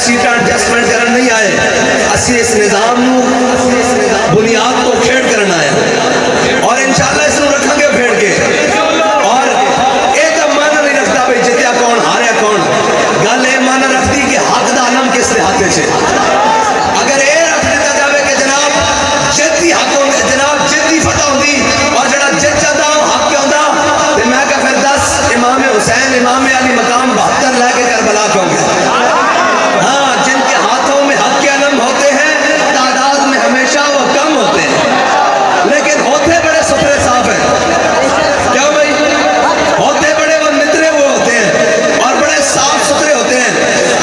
सीटा एडजस्टमेंट करने नहीं आए, असी इस निज़ाम बुनियाद तो खेड़ करना आया और इंशाल्लाह इसको रखेंगे फेड़ के। और ये तो मन नहीं रखता भाई जितया कौन हारे कौन, गल ये मन रखती कि हक दा आलम किस हाथ से। अगर ये रख दिता जाए कि जनाब जिद्दी हक होंगे, जनाब जिद्दी फतह होंगी और जरा जिद जाता हक क्यों दा, तो मैं क्या फिर 10 इमाम हुसैन इमाम अली मकाम 72 लैके करबला क्यों गया। हाँ, जिनके हाथों में हक के अलम होते हैं तादाद में हमेशा वो कम होते हैं, लेकिन होते बड़े सुथरे साफ हैं। क्यों भाई, होते बड़े वो नितरे वो होते हैं और बड़े साफ सुथरे होते हैं।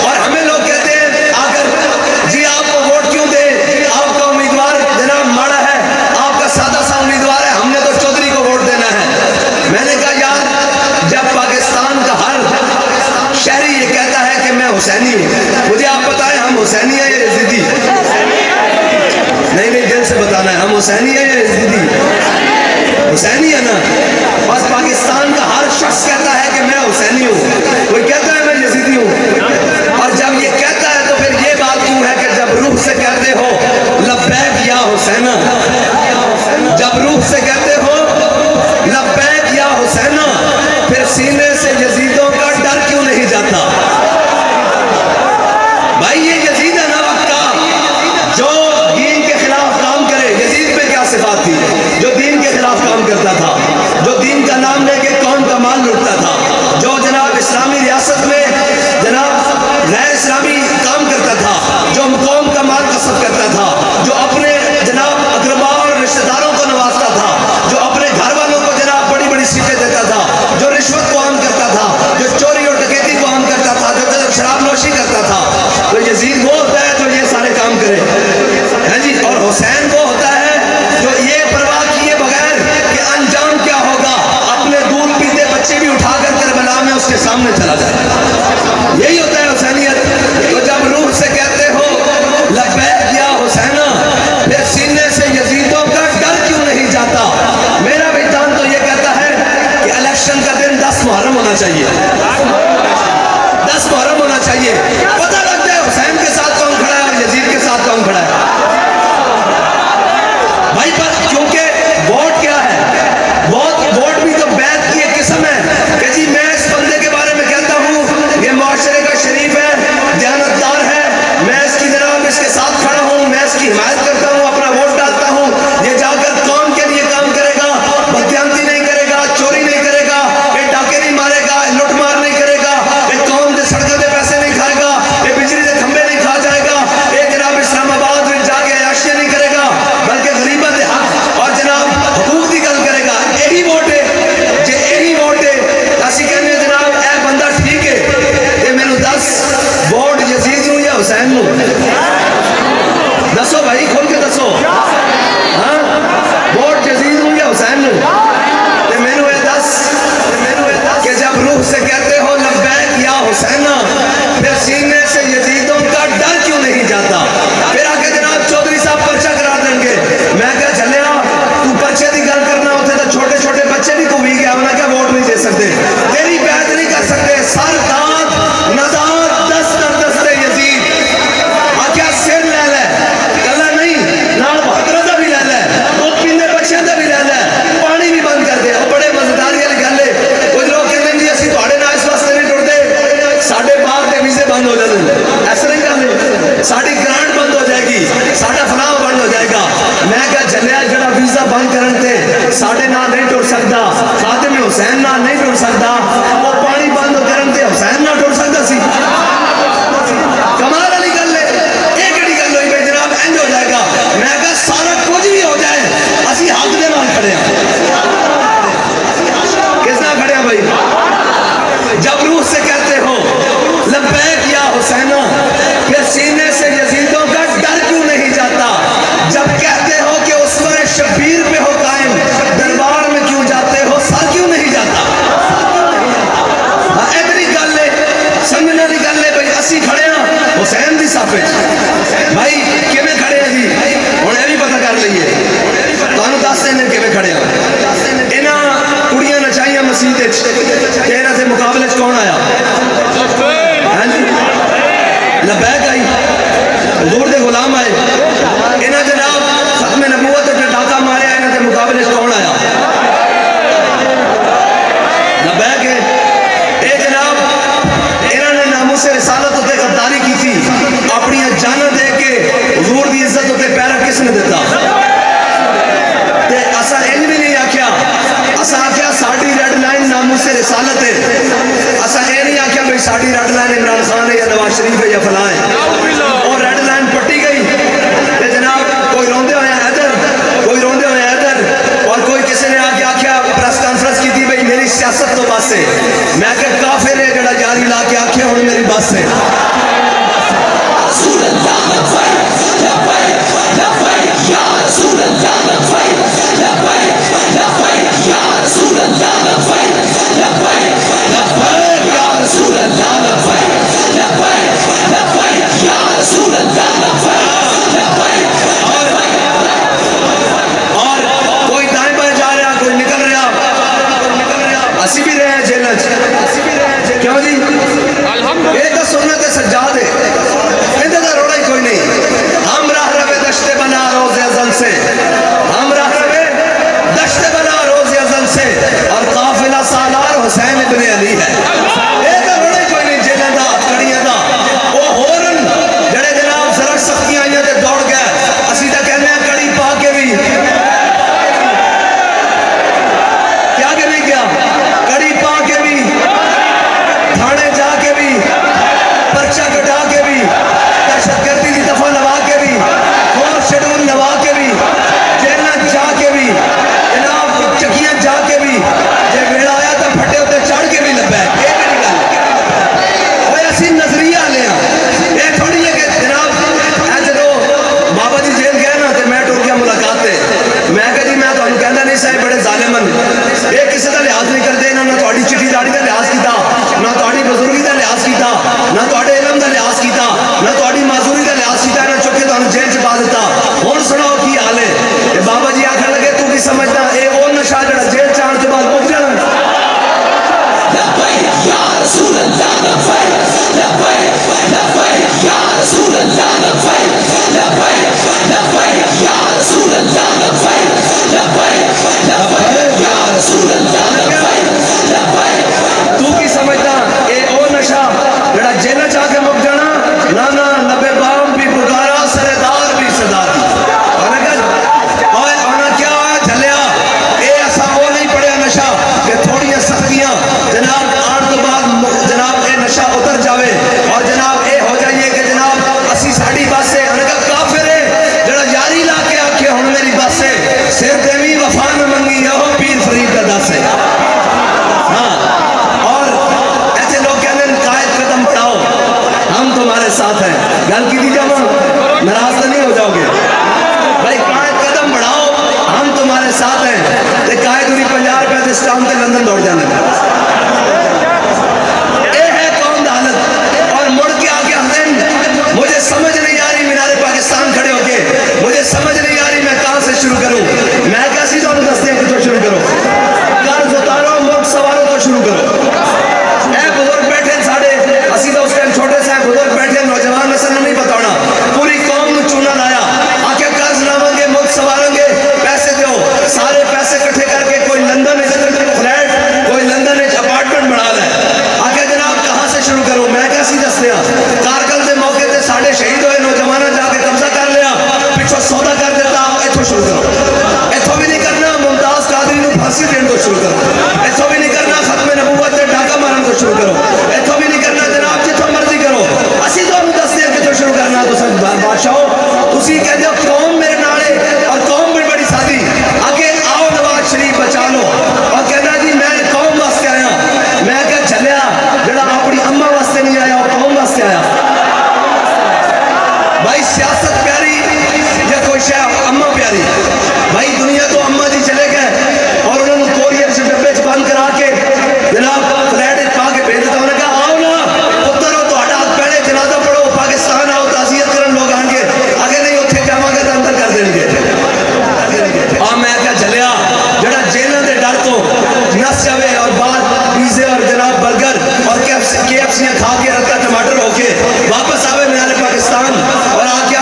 और हमें लोग कहते हैं आकर जी आपको वोट क्यों दे, आपका उम्मीदवार जनाब माड़ा है, आपका सादा सा उम्मीदवार है, हमने तो चौधरी को वोट देना है। मैंने कहा यार, जब पाकिस्तान का हर शहरी ये कहता है कि मैं हुसैनी हूँ, मुझे आप बताएं हम हुसैनी है या यजीदी? नहीं, दिल से बताना है, हम हुसैनी है या यजीदी? हुसैनी है ना। बस पाकिस्तान का हर शख्स कहता है कि मैं हुसैनी हूँ, कोई कहता है मैं यजीदी हूँ। और जब ये कहता है तो फिर ये बात क्यों है कि जब रूह से कहते हो लब्बैक या हुसैना, जब रूह से कहते हो लब्बैक या हुसैना, फिर सीने से यजीदों का डर क्यों नहीं जाता? भाई ये यजीद है ना वक्का, जो दीन के खिलाफ काम करे। यजीद पे क्या सिफात थी? जो दीन के खिलाफ काम करता था, जो दीन का नाम लेके कौम का माल लूटता था, जो जनाब इस्लामी रियासत में जनाब गैर इस्लामी काम करता था, जो कौम का माल कसब करता था, जो अपने जनाब अकरबा और रिश्तेदारों को नवाजता था, जो अपने घर वालों को जनाब बड़ी बड़ी सीटें देता था, जो रिश्वत को आम करता था, जो चोरी और डकैती को आम करता था, जो शराब नोशी करता था। तो यजीद वो होता है जो ये सारे काम करे है जी। और हुसैन वो होता है जो ये परवाह किए बगैर कि अंजाम क्या होगा, अपने दूध पीते बच्चे भी उठाकर करबला में उसके सामने चला जाए। यही होता है हुसैनियत। तो जब रूह से कहते हो लब्बैक या हुसैना, फिर सीने से यजीदों का डर क्यों नहीं जाता? मेरा विधान तो ये कहता है कि इलेक्शन का दिन 10 मुहर्रम होना चाहिए, 10 मुहर्रम होना चाहिए। पता लग जाए हुसैन के साथ कौन खड़ा है और यजीद के साथ कौन खड़ा है भाई। पर क्योंकि वोट क्या है, वोट भी तो बैत की एक किस्म है कि जी मैं इस बंदे के बारे में कहता हूँ ये मुआशरे का शरीफ है, दयानतदार है, मैं इसकी जनाब इसके साथ खड़ा हूँ, मैं इसकी हिमायत करता हूँ, अपना वोट डालता हूँ। ये जाकर कौम के लिए काम करेगा, बदयांती नहीं करेगा, चोरी नहीं करेगा, ये डाके नहीं मारेगा, लुटमार नहीं करेगा, ये कौम के सड़कों के पैसे नहीं खाएगा, ये बिजली के खंभे नहीं खा जाएगा, ये जनाब इस्लामाबाद में जाके अयाशी नहीं करेगा, बल्कि गरीबा के हक और जनाब हकूक की गल करेगा। यही वोट है, यही वोट है। असि कहने जनाब ए बंदा ठीक है, ये मैंने 10 वोट यजीद हूँ या हुसैन हूँ? दसो भाई, खोल के दसो। हाँ, वोट यजीद हूँ या हुसैन हूँ? मैंने 10 कि जब रूह से कहते हो लब्बैक या हुसैना, फिर सीने से यजीदों का डर क्यों नहीं जाता? फिर आके जनाब चौधरी साहब पर्चा करा देंगे। मैं क्या चलिया तू पर्चे की गल करना, उसे तो छोटे छोटे बच्चे भी घूमी गया, उन्हें क्या वोट नहीं दे सकते, तेरी बैत नहीं कर सकते। सर दांत नदार दस्ते यजीद आख्या सिर ले ले, गला नहीं नाल बहादुर का भी ले ले, दूध पीने बच्चों का भी ले ले, पानी भी बंद कर दे। बड़े मजेदारी वाली गल है। कुछ लोग कहते हैं जी असं थोड़े नाल इस वास्ते नहीं टुरते, साढ़े बाहर के वीजे बंद हो जाते, ऐसा नहीं गल, साड़ी ग्रांट बंद हो जाएगी, साडा फलाह बंद हो जाएगा। मैं क्या चलिया जरा वीजा बंद करते साढ़े नाल नहीं टुर सकता, खातिम हुसैन नाल नहीं टुर सकता, वो पानी बंद करते हुसैन नाल टुर सकता सी। कमाल वाली गल है। ये केड़ी गल हुई भाई जनाब इंज हो जाएगा? मैं क्या सारा कुछ भी हो जाए असी हक दे नाल खड़े हैं। किस नाल खड़े हैं भाई? जब रूह से कहते हो लब्बैक या हुसैना, फिर सीने से यजीदों का डर क्यों नहीं जाता? जब कहते हो कि उस्मान शब्बीर पे हो कायम, दरबार में क्यों जाते हो, सर क्यों नहीं जाता? हाँ, इतनी गल है, समझने वाली गल है भाई। असी खड़े हैं हुसैन की साफे भाई, किवें खड़े हैं जी? हुण यह भी पता कर लीए, तुहानूं दस देने किवें खड़े हैं। इन्हां कुड़ियां नचाइयां मसीत इन्हां दे मुकाबले कौन आया? हाँ जी, लब्बैक आई हुजूर दे गुलाम आए इन्हें जनाब खत्म नबूवत ते डाका मारे इन्हां दे मुकाबले कौन आया बह के ए जनाब इन्होंने नामूसे रिसालत उत्ते गद्दारी की थी अपनी जाना दे के हुजूर दी इज्जत उत्ते पैरा किसने दिता ते असा इंज भी नहीं आख्या असा आख्या साडी रेड लाइन नामूसे रिसालत है असा ये नहीं आख्या भाई साडी रेड लाइन इमरान खान है या नवाज शरीफ है या फलां है और रेड लाइन पट्टी गई ते जनाब कोई रोंदे होए इधर कोई रोंदे होए इधर और कोई किसी ने आके आख्या प्रेस कॉन्फ्रेंस की थी भाई मेरी सियासत तो बस है मैं क्या काफिर है जड़ा जारी ला के आखे हुण मेरी बस है रसूल अल्लाह लब्बैक लब्बैक लब्बैक या रसूल अल्लाह लब्बैक लब्बैक लब्बैक या रसूल अल्लाह लब्बैक लब्बैक लब्बैक या रसूल अल्लाह लब्बैक लब्बैक लब्बैक या रसूल अल्लाह लब्बैक लब्बैक और कोई दाएं बाएं जा रहा कोई निकल रहा असी भी रहे जेल क्यों जी ये तो सुन्नत सज्जाद है इधर का रोड़ा ही कोई नहीं हम राह रवे दश्ते बना रोज़े अज़ल से हम राह रवे दश्ते बना रोज़े अज़ल से और काफिला सालार हुसैन इब्ने अली है ये तो रोड़ा ही कोई नहीं जेल दा कड़ियां दा वो होरन जड़े जनाब जरा सख्तियां आईयां ते दौड़ गए असी तो कहने कड़ी पा के भी क्या कि नहीं क्या कड़ी पा के भी थाने जाके भी पर्चा कटा के भी दहशतगर्दी की दफा लगा के भी और शेड्यूल लगा के भी जेल जाके भी जनाब चकियां जाके भी जे वेड़ा आया तो फटे उत्ते चढ़ के भी लब्बा है ये केड़ी गल ओए असी नजरिया ले ये थोड़ी है कि जनाब ए जदों बाबा जी जेल गए ना ते मैं टुर गया मुलाकात ते मैं कहा जी मैं तुहानू कहंदा नहीं साहब बड़े जालिमन ये किसी का लिहाज नहीं करते इन्होंने ना तुहाडी चिट्ठी दाड़ी का लिहाज किया ना तुहाडी बुजुर्गी का लिहाज किया ना तुहाडे इलम का लिहाज किया ना तुहाडी माजूरी का लिहाज किया इन्हें चुके तुहानू जेल च पा दिता हुण सुनाओ की हाल है ये बाबा जी आखन लगे तू की समझदा ये वो नशा जड़ा जेल च आने तो बाद मुक जाना लब्बैक या रसूल अल्लाह लब्बैक लब्बैक लब्बैक या रसूल अल्लाह लब्बैक लब्बैक लब्बैक या रसूल अल्लाह लब्बैक लब्बैक लब्बैक या रसूल अल्लाह लब्बैक लब्बैक तू की समझदा ये ओ नशा जड़ा जेल च आके मुक जाना ना ना नबे बाम भी पुकारा सरदार भी सदा दी और आना क्या झलिया ये ऐसा वो नहीं पड़िया नशा कि थोड़ियां सख्तियां जनाब आने तो बाद जनाब ये नशा उतर जावे और जनाब ये हो जाइए कि जनाब असी साड़ी बस है अनका काफिर है जड़ा यारी ला के आखे हुण मेरी बस है सिर देवी वफा में मंगी हो पीर फरीद का दस है हाँ और ऐसे लोग कहते हैं कायद कदम बढ़ाओ हम तुम्हारे साथ हैं गल की जावा नाराज तो नहीं हो जाओगे भाई कायद कदम बढ़ाओ हम तुम्हारे साथ हैं ते कायद उरी 50 रुपए से स्टाम के लंदन दौड़ जाने ये है कौम दा हालत और मुड़ के आके हसन मुझे समझ नहीं आ रही मीनारे पाकिस्तान खड़े होके मुझे समझ नहीं आ रही मैं कहां से शुरू करूं मैं कैसी तो दस्ते हैं कि शुरू करो कर्ज उतारो मुल्क सवारो तो शुरू करो ए बुजुर्ग बैठे साढ़े असी तो उस टाइम छोटे से बुजुर्ग बैठे नौजवान नस्ल नहीं पता होना पूरी कौम को चूना लाया आके कर्ज लावेंगे मुल्क सवारेंगे पैसे दो सारे पैसे इकट्ठे करके कोई लंदन फ्लैट कोई लंदन अपार्टमेंट बना ले आके जनाब कहां से शुरू करूं मैं कैसी दसते कारगिल के मौके से साढ़े शहीद हुए नौजवान जाके कब्जा कर लिया पिछों सौदा कर देता इथों शुरू करो इथों भी नहीं करना मुमताज कादरी को फांसी देने को शुरू करो इथों भी नहीं करना खत्म नबूवत से डाका मारन को शुरू करो इथों भी नहीं करना जनाब जिथों मर्जी करो असी तो दसते हैं किथों शुरू करना तो सब बादशाह तुसी कहते हो कौम मेरे नाले और कौम में बड़ी सादी आगे आओ नवाज शरीफ बचा लो और कहना जी मैं कौम वास्ते आया मैं क्या चलिया जड़ा अपनी अम्मा वास्ते नहीं आया और कौम वास्ते आया भाई सियासत प्यारी या कोई शायद अम्मा प्यारी भाई दुनिया तो अम्मा जी चले गए और उन्होंने कोरियर से डब्बे च बंद करा के जनाब फ्लैट पा के भेज दिता उन्होंने कहा आओ ना पुत्र हो तो हाथ पहले जनाजा पढ़ो पाकिस्तान आओ ताज़ियत करन लोग आएंगे आगे नहीं उत्थे जावांगे तो अंदर कर देंगे और मैं क्या चलिया जड़ा जेलों के डर तो नस जावे और बाद पिज़्ज़े और जनाब बर्गर और KFC खा के रखा टमाटर होके वापस आवे मीनारे पाकिस्तान और आके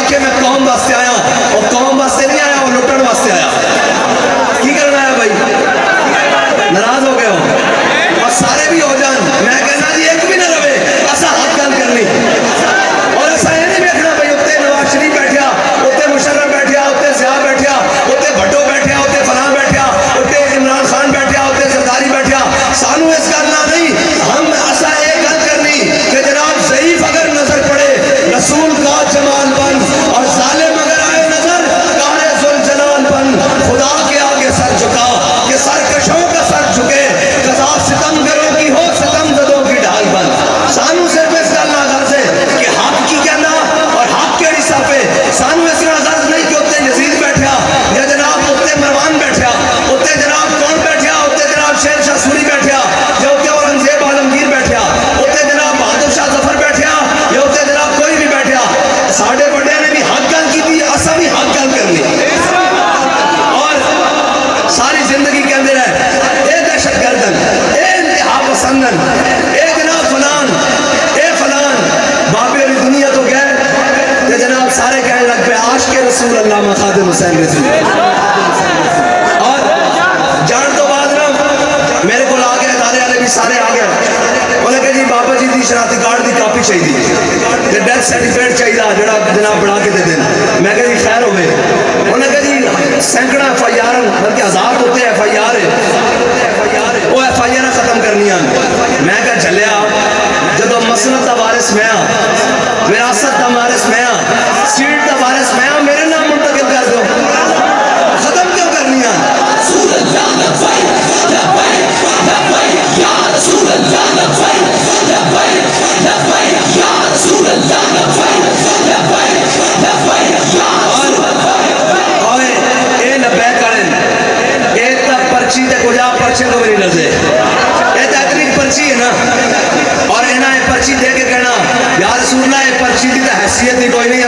साढ़े बड़े ने भी हक गल की, असा भी हक गल करनी। और सारी जिंदगी कहते रहे ए दहशत गर्दन, ए इंतहा पसंदन, ए जनाब फलान, ए फलान। बाबे अली दुनिया तो गए तो जनाब सारे कहने लग पे आश के रसूल अल्लामा खादिम हुसैन रसूल। और जान तो बाद ना मेरे को आ गए दारे वाले भी सारे आ गए। उन्हें कहा जी बाबा जी की शनाख्ती कार्ड की कापी चाहिए, डेथ सर्टिफिकेट चाहिए जोड़ा जनाब बना के दे देना। मैं कहा जी खैर होवे। उन्हें कहा जी सैकड़ा FIR बल्कि 1000 होते FIR वो FIR खत्म करनी। मैं क्या चलिया जो मसनद का वारिस मैं विरासत का वारिस मैं सीट का वारिस मैं मेरे नाम मुंतकिल कर दो, खत्म क्यों करनी। पर्ची कुछ पर्चे को भी नहीं डरते, ये तो इतनी पर्ची है ना। और इन्हें पर्ची दे के कहना यार सुनना है पर्ची की तो हैसियत ही कोई नहीं,